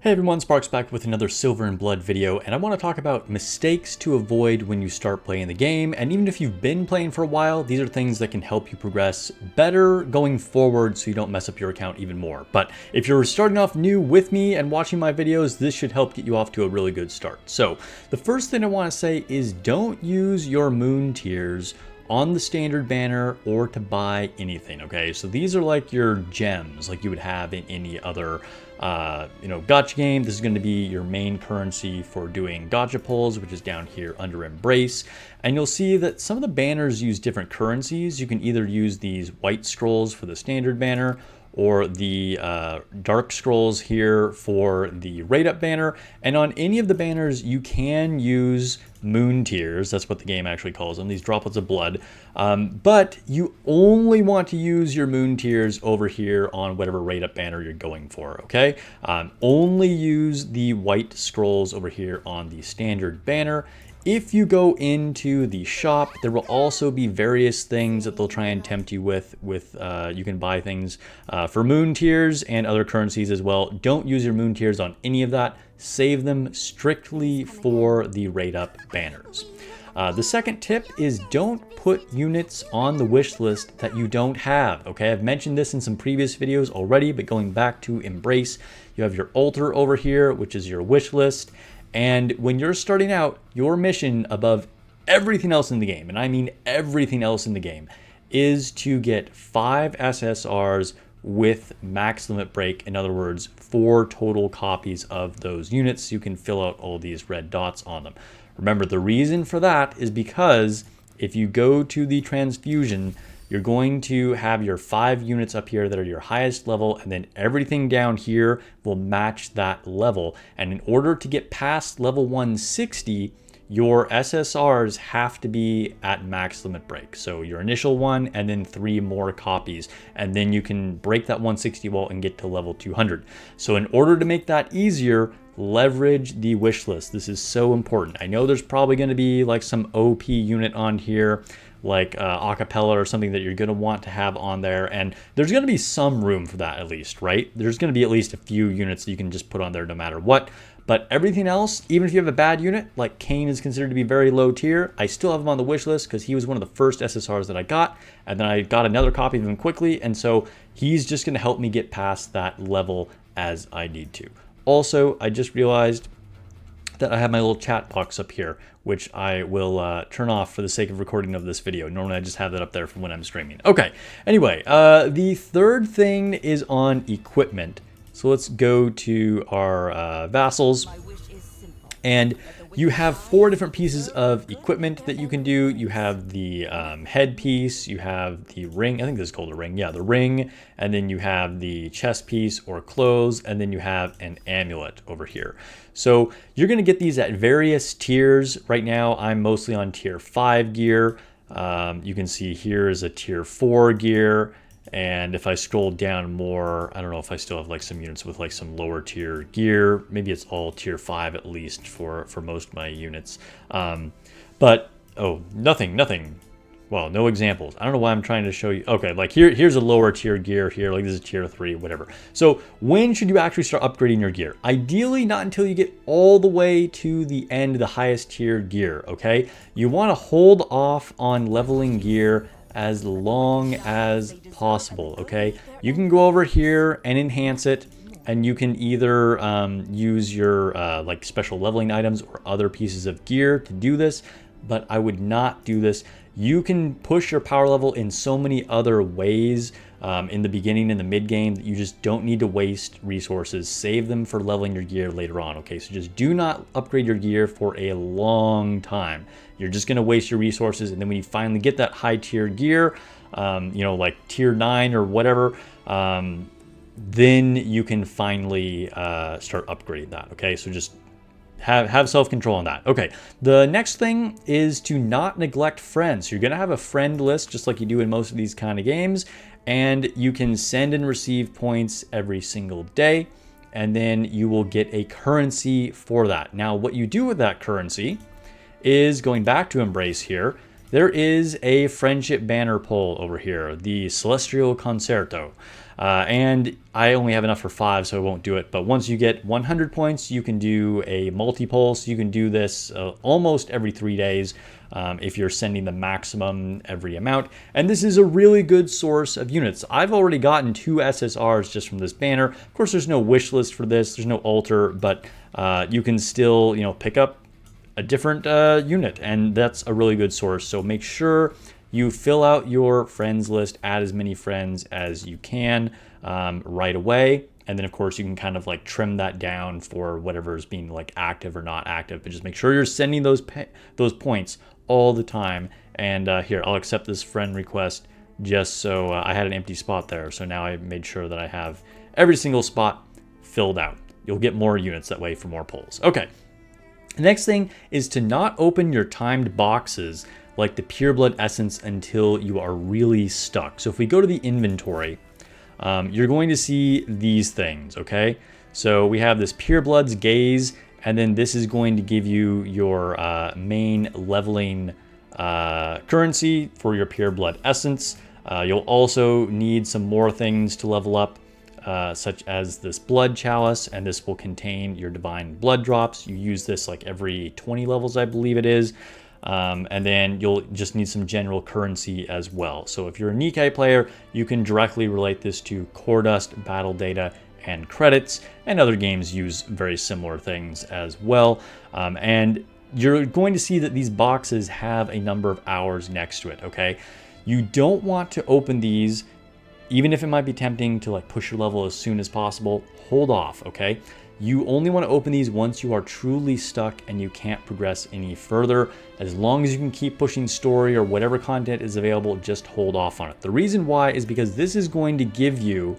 Hey everyone, Sparks back with another Silver and Blood video, and I want to talk about mistakes to avoid when you start playing the game. And even if you've been playing for a while, these are things that can help you progress better going forward so you don't mess up your account even more. But if you're starting off new with me and watching my videos, this should help get you off to a really good start. So the first thing I want to say is don't use your moon tiers on the standard banner or to buy anything. Okay, so these are like your gems like you would have in any other gacha game. This is going to be your main currency for doing gacha pulls, which is down here under Embrace. And you'll see that some of the banners use different currencies. You can either use these white scrolls for the standard banner or the dark scrolls here for the rate up banner. And on any of the banners, you can use moon tiers. That's what the game actually calls them, these droplets of blood. But you only want to use your moon tiers over here on whatever rate up banner you're going for, okay? Only use the white scrolls over here on the standard banner. If you go into the shop, there will also be various things that they'll try and tempt you with. You can buy things for moon tiers and other currencies as well. Don't use your moon tiers on any of that. Save them strictly for the rate up banners. The second tip is don't put units on the wish list that you don't have. Okay, I've mentioned this in some previous videos already, but going back to Embrace, you have your altar over here, which is your wish list. And when you're starting out, your mission above everything else in the game, and I mean everything else in the game, is to get 5 SSRs with max limit break. In other words, 4 total copies of those units so you can fill out all these red dots on them. Remember, the reason for that is because if you go to the transfusion, you're going to have your 5 units up here that are your highest level, and then everything down here will match that level. And in order to get past level 160, your SSRs have to be at max limit break. So your initial one and then 3 more copies, and then you can break that 160 wall and get to level 200. So in order to make that easier, leverage the wish list. This is so important. I know there's probably going to be like some OP unit on here, like acapella or something that you're going to want to have on there, and there's going to be some room for that at least, right? There's going to be at least a few units that you can just put on there no matter what. But everything else, even if you have a bad unit, like Kane is considered to be very low tier, I still have him on the wish list because he was one of the first SSRs that I got, and then I got another copy of him quickly, and so he's just going to help me get past that level as I need to. Also, I just realized that I have my little chat box up here, which I will turn off for the sake of recording of this video. Normally I just have that up there for when I'm streaming. Okay, anyway, the third thing is on equipment. So let's go to our vassals. And you have 4 different pieces of equipment that you can do. You have the headpiece, you have the ring, I think this is called a ring, yeah, the ring, and then you have the chest piece or clothes, and then you have an amulet over here. So you're gonna get these at various tiers. Right now, I'm mostly on tier 5 gear. You can see here is a tier 4 gear. And if I scroll down more, I don't know if I still have like some units with like some lower tier gear. Maybe it's all tier 5 at least for most of my units. But, oh, nothing. Well, no examples. I don't know why I'm trying to show you. Okay, like here's a lower tier gear here. Like this is tier 3, whatever. So when should you actually start upgrading your gear? Ideally, not until you get all the way to the end of the highest tier gear, okay? You want to hold off on leveling gear as long as possible, okay? You can go over here and enhance it, and you can either use your like special leveling items or other pieces of gear to do this, but I would not do this. You can push your power level in so many other ways in the beginning and the mid game that you just don't need to waste resources. Save them for leveling your gear later on, okay? So just do not upgrade your gear for a long time. You're just gonna waste your resources, and then when you finally get that high tier gear, like tier 9 or whatever, then you can finally start upgrading that, okay? So just have self-control on that. Okay, the next thing is to not neglect friends. You're gonna have a friend list just like you do in most of these kind of games, and you can send and receive points every single day, and then you will get a currency for that. Now, what you do with that currency is, going back to Embrace here, there is a friendship banner pull over here, the Celestial Concerto. And I only have enough for 5, so I won't do it. But once you get 100 points, you can do a multi-pulse. You can do this almost every 3 days if you're sending the maximum every amount. And this is a really good source of units. I've already gotten 2 SSRs just from this banner. Of course, there's no wish list for this. There's no altar, but you can still, pick up a different unit, and that's a really good source. So make sure you fill out your friends list, add as many friends as you can right away. And then of course you can kind of like trim that down for whatever is being like active or not active, but just make sure you're sending those points all the time. And here, I'll accept this friend request just so I had an empty spot there. So now I made sure that I have every single spot filled out. You'll get more units that way for more pulls. Okay. The next thing is to not open your timed boxes like the Pureblood Essence until you are really stuck. So if we go to the inventory, you're going to see these things, okay? So we have this Pureblood's Gaze, and then this is going to give you your main leveling currency for your Pureblood Essence. You'll also need some more things to level up, such as this Blood Chalice, and this will contain your Divine Blood Drops. You use this like every 20 levels, I believe it is. And then you'll just need some general currency as well. So if you're a Nikke player, you can directly relate this to Core Dust, Battle Data, and credits, and other games use very similar things as well. And you're going to see that these boxes have a number of hours next to it, okay? You don't want to open these, even if it might be tempting to like push your level as soon as possible. Hold off, okay? You only want to open these once you are truly stuck and you can't progress any further. As long as you can keep pushing story or whatever content is available, just hold off on it. The reason why is because this is going to give you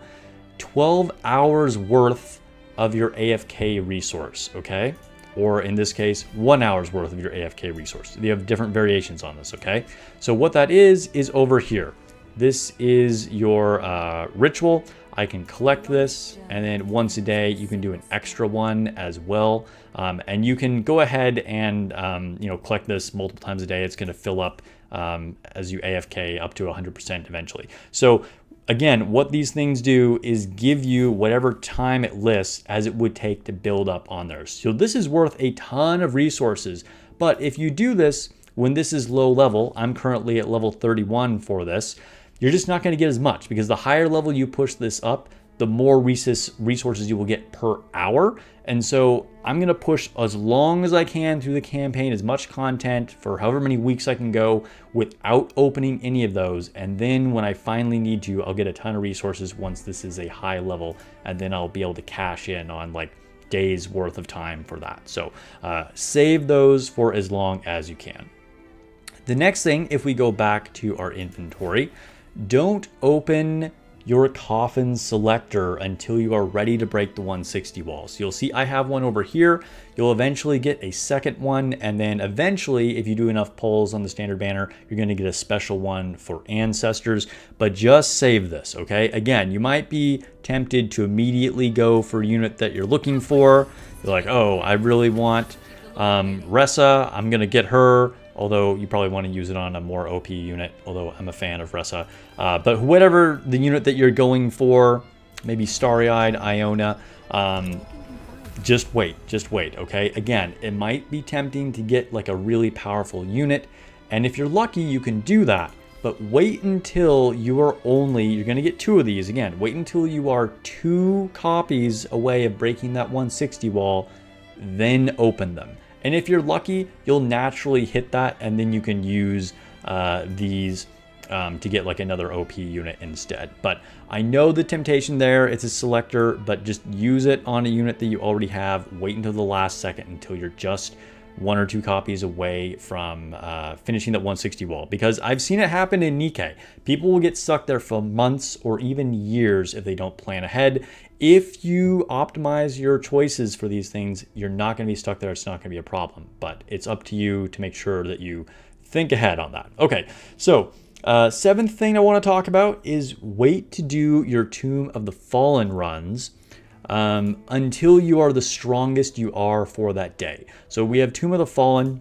12 hours worth of your AFK resource, okay? Or in this case, 1 hour's worth of your AFK resource. You have different variations on this, okay? So what that is over here. This is your ritual. I can collect this, and then once a day you can do an extra one as well. And you can go ahead and collect this multiple times a day. It's going to fill up as you AFK up to 100% eventually. So again, what these things do is give you whatever time it lists as it would take to build up on there. So this is worth a ton of resources. But if you do this when this is low level, I'm currently at level 31 for this, you're just not going to get as much, because the higher level you push this up, the more resources you will get per hour. And so I'm going to push as long as I can through the campaign, as much content for however many weeks I can go without opening any of those. And then when I finally need to, I'll get a ton of resources once this is a high level, and then I'll be able to cash in on like days worth of time for that. So save those for as long as you can. The next thing, if we go back to our inventory, don't open your coffin selector until you are ready to break the 160 wall. So you'll see I have one over here. You'll eventually get a second one, and then eventually, if you do enough pulls on the standard banner, you're going to get a special one for ancestors. But just save this, okay? Again, you might be tempted to immediately go for a unit that you're looking for. You're like, oh, I really want Ressa. I'm going to get her. Although you probably want to use it on a more OP unit, although I'm a fan of Ressa. But whatever the unit that you're going for, maybe Starry-Eyed, Iona, just wait, okay? Again, it might be tempting to get like a really powerful unit, and if you're lucky, you can do that. But wait until you're going to get 2 of these. Again, wait until you are 2 copies away of breaking that 160 wall, then open them. And if you're lucky, you'll naturally hit that, and then you can use these to get like another OP unit instead. But I know the temptation there, it's a selector, but just use it on a unit that you already have. Wait until the last second until you're just 1 or 2 copies away from finishing that 160 wall, because I've seen it happen in Nikke. People will get stuck there for months or even years if they don't plan ahead. If you optimize your choices for these things, you're not going to be stuck there. It's not going to be a problem, but it's up to you to make sure that you think ahead on that. Okay, so 7th thing I want to talk about is wait to do your Tomb of the Fallen runs until you are the strongest you are for that day. So we have Tomb of the Fallen.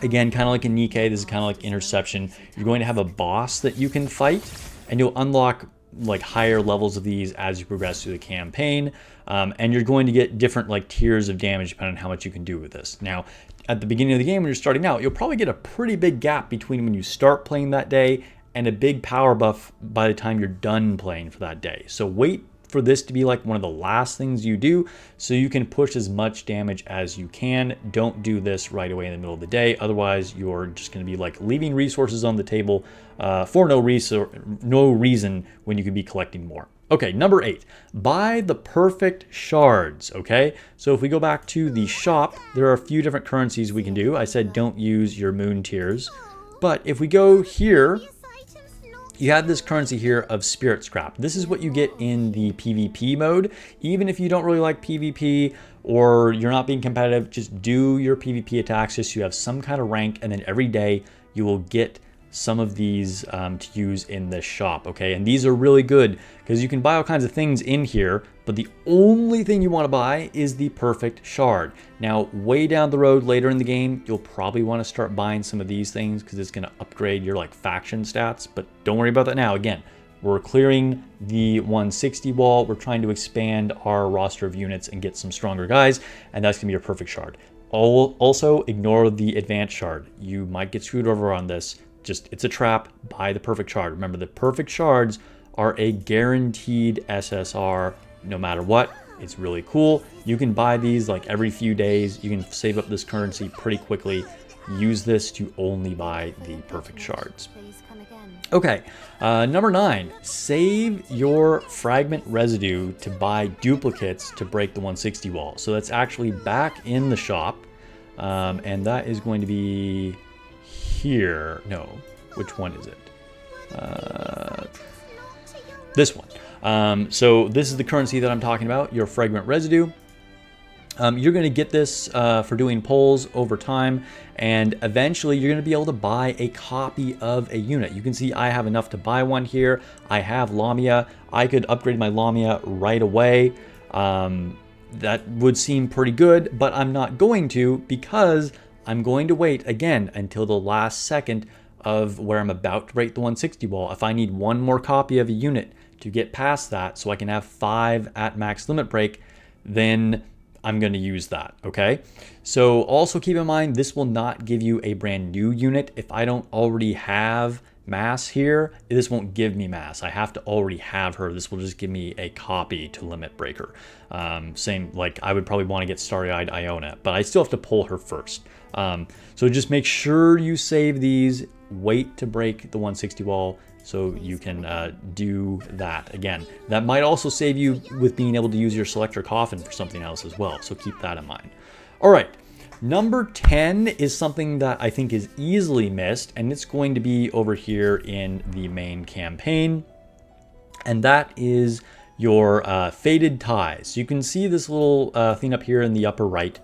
Again, kind of like in Nikke, this is kind of like Interception. You're going to have a boss that you can fight, and you'll unlock like higher levels of these as you progress through the campaign, and you're going to get different like tiers of damage depending on how much you can do with this. Now, at the beginning of the game when you're starting out, you'll probably get a pretty big gap between when you start playing that day and a big power buff by the time you're done playing for that day. So wait for this to be like one of the last things you do so you can push as much damage as you can. Don't do this right away in the middle of the day, otherwise you're just going to be like leaving resources on the table for no reason when you could be collecting more. Okay, number 8, buy the perfect shards, okay? So if we go back to the shop, there are a few different currencies we can do. I said don't use your moon tiers, but if we go here, you have this currency here of spirit scrap. This is what you get in the PvP mode. Even if you don't really like PvP or you're not being competitive, just do your PvP attacks just so you have some kind of rank, and then every day you will get some of these to use in this shop, okay? And these are really good because you can buy all kinds of things in here, but the only thing you want to buy is the perfect shard. Now, way down the road later in the game, you'll probably want to start buying some of these things because it's going to upgrade your like faction stats, but don't worry about that now. Again, we're clearing the 160 wall. We're trying to expand our roster of units and get some stronger guys, and that's going to be your perfect shard. Also, ignore the advanced shard. You might get screwed over on this. Just, it's a trap. Buy the perfect shard. Remember, the perfect shards are a guaranteed SSR no matter what. It's really cool. You can buy these like every few days. You can save up this currency pretty quickly. Use this to only buy the perfect shards. Okay, number 9, save your fragment residue to buy duplicates to break the 160 wall. So that's actually back in the shop, and that is going to be here. No, which one is it? This one. So this is the currency that I'm talking about, your fragment residue. You're going to get this for doing polls over time, and eventually you're going to be able to buy a copy of a unit. You can see I have enough to buy one here. I have Lamia. I could upgrade my Lamia right away. That would seem pretty good, but I'm not going to because I'm going to wait again until the last second of where I'm about to break the 160 wall. If I need one more copy of a unit to get past that so I can have 5 at max limit break, then I'm going to use that, okay? So also keep in mind, this will not give you a brand new unit. If I don't already have Mass here, this won't give me Mass. I have to already have her. This will just give me a copy to limit breaker. Same, like I would probably want to get Starry-Eyed Iona, but I still have to pull her first. So just make sure you save these, wait to break the 160 wall so you can do that. Again, that might also save you with being able to use your selector coffin for something else as well, so keep that in mind. All right, number 10 is something that I think is easily missed, and it's going to be over here in the main campaign, and that is your faded ties. So you can see this little thing up here in the upper right,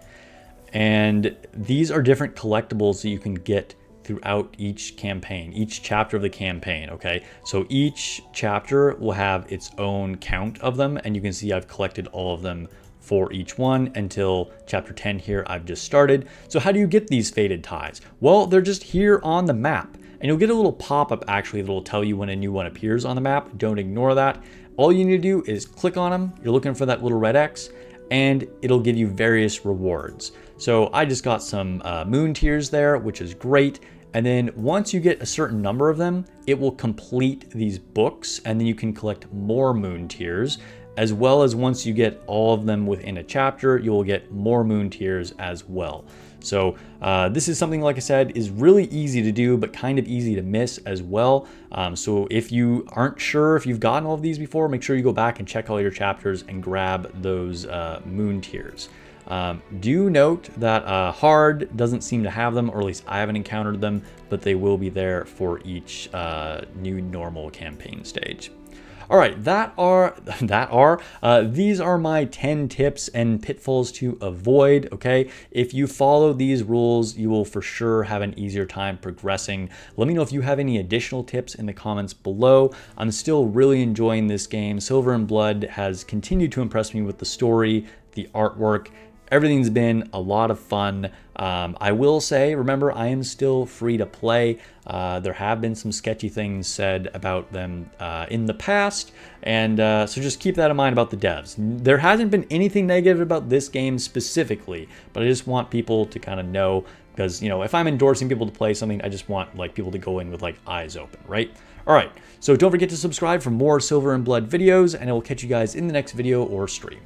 and these are different collectibles that you can get throughout each campaign, each chapter of the campaign, okay? So each chapter will have its own count of them, and you can see I've collected all of them for each one until chapter 10 here I've just started. So how do you get these faded ties? Well, they're just here on the map, and you'll get a little pop-up actually that will tell you when a new one appears on the map. Don't ignore that. All you need to do is click on them. You're looking for that little red X, and it'll give you various rewards. So I just got some moon tiers there, which is great. And then once you get a certain number of them, it will complete these books, and then you can collect more moon tiers, as well as once you get all of them within a chapter, you will get more moon tiers as well. So this is something, like I said, is really easy to do, but kind of easy to miss as well. So if you aren't sure if you've gotten all of these before, make sure you go back and check all your chapters and grab those moon tiers. Do note that hard doesn't seem to have them, or at least I haven't encountered them, but they will be there for each new normal campaign stage. All right, these are my 10 tips and pitfalls to avoid, okay? If you follow these rules, you will for sure have an easier time progressing. Let me know if you have any additional tips in the comments below. I'm still really enjoying this game. Silver and Blood has continued to impress me with the story, the artwork, everything's been a lot of fun. I will say, remember, I am still free to play. There have been some sketchy things said about them in the past, and so just keep that in mind about the devs. There hasn't been anything negative about this game specifically, but I just want people to kind of know, because, you know, if I'm endorsing people to play something, I just want like people to go in with like eyes open, right? All right, so don't forget to subscribe for more Silver and Blood videos, and I will catch you guys in the next video or stream.